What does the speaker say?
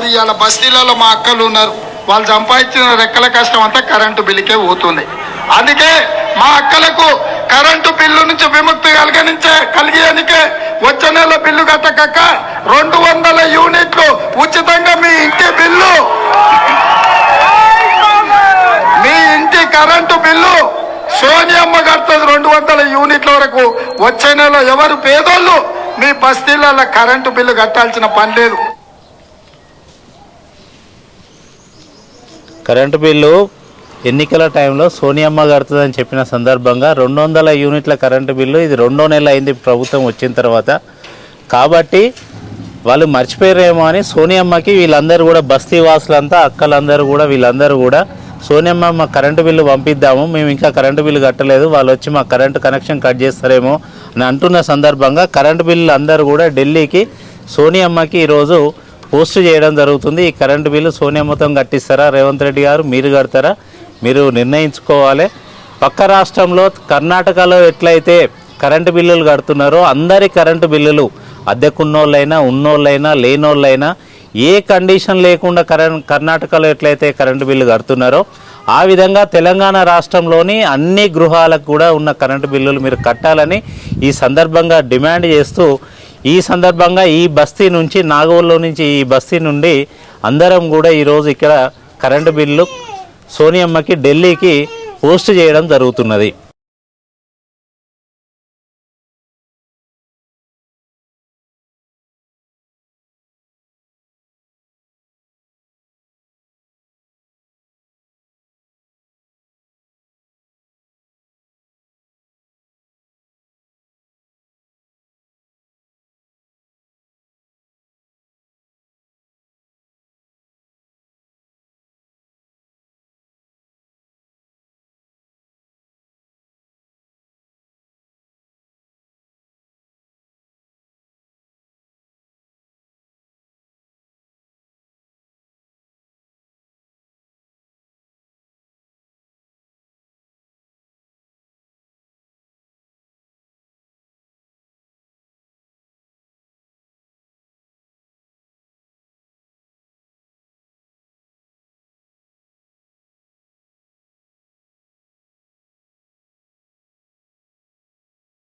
మరి ఇవాళ బస్తీలలో మా అక్కలు ఉన్నారు, వాళ్ళు సంపాదించిన రెక్కల కష్టం అంతా కరెంటు బిల్లుకే పోతుంది. అందుకే మా అక్కలకు కరెంటు బిల్లు నుంచి విముక్తి కలిగేందుకే వచ్చే నెల బిల్లు కట్టక 200 యూనిట్లు ఉచితంగా మీ ఇంటి బిల్లు, మీ ఇంటి కరెంటు బిల్లు సోనియమ్మ కడుతుంది 200 యూనిట్ల వరకు. వచ్చే నెల ఎవరు పేదోళ్ళు మీ బస్తీలలో కరెంటు బిల్లు కట్టాల్సిన పని లేదు. కరెంటు బిల్లు ఎన్నికల టైంలో సోనియమ్మ కడుతుందని చెప్పిన సందర్భంగా 200 యూనిట్ల కరెంటు బిల్లు ఇది 2వ నెల అయింది ప్రభుత్వం వచ్చిన తర్వాత. కాబట్టి వాళ్ళు మర్చిపోయారేమో అని సోనియమ్మకి వీళ్ళందరూ కూడా బస్తీ వాసులంతా అక్కలందరూ కూడా వీళ్ళందరూ కూడా సోనియమ్మ మా కరెంటు బిల్లు పంపిద్దాము, మేము ఇంకా కరెంటు బిల్లు కట్టలేదు, వాళ్ళు వచ్చి మా కరెంటు కనెక్షన్ కట్ చేస్తారేమో అని అంటున్న సందర్భంగా కరెంటు బిల్లు అందరూ కూడా ఢిల్లీకి సోనియమ్మకి ఈరోజు పోస్ట్ చేయడం జరుగుతుంది. ఈ కరెంటు బిల్లు సోనియమ్మతో కట్టిస్తారా రేవంత్ రెడ్డి గారు, మీరు కడతారా, మీరు నిర్ణయించుకోవాలి. పక్క రాష్ట్రంలో కర్ణాటకలో ఎట్లయితే కరెంటు బిల్లులు కడుతున్నారో అందరి కరెంటు బిల్లులు అద్దెకున్నోళ్ళైనా ఉన్నోళ్ళైనా లేనోళ్ళైనా ఏ కండిషన్ లేకుండా కర్ణాటకలో ఎట్లయితే కరెంటు బిల్లు కడుతున్నారో ఆ విధంగా తెలంగాణ రాష్ట్రంలోని అన్ని గృహాలకు కూడా ఉన్న కరెంటు బిల్లులు మీరు కట్టాలని ఈ సందర్భంగా డిమాండ్ చేస్తూ, ఈ సందర్భంగా ఈ బస్తీ నుంచి నాగోల్లో నుంచి ఈ బస్తీ నుండి అందరం కూడా ఈరోజు ఇక్కడ కరెంటు బిల్లు సోనియమ్మకి ఢిల్లీకి పోస్ట్ చేయడం జరుగుతున్నది.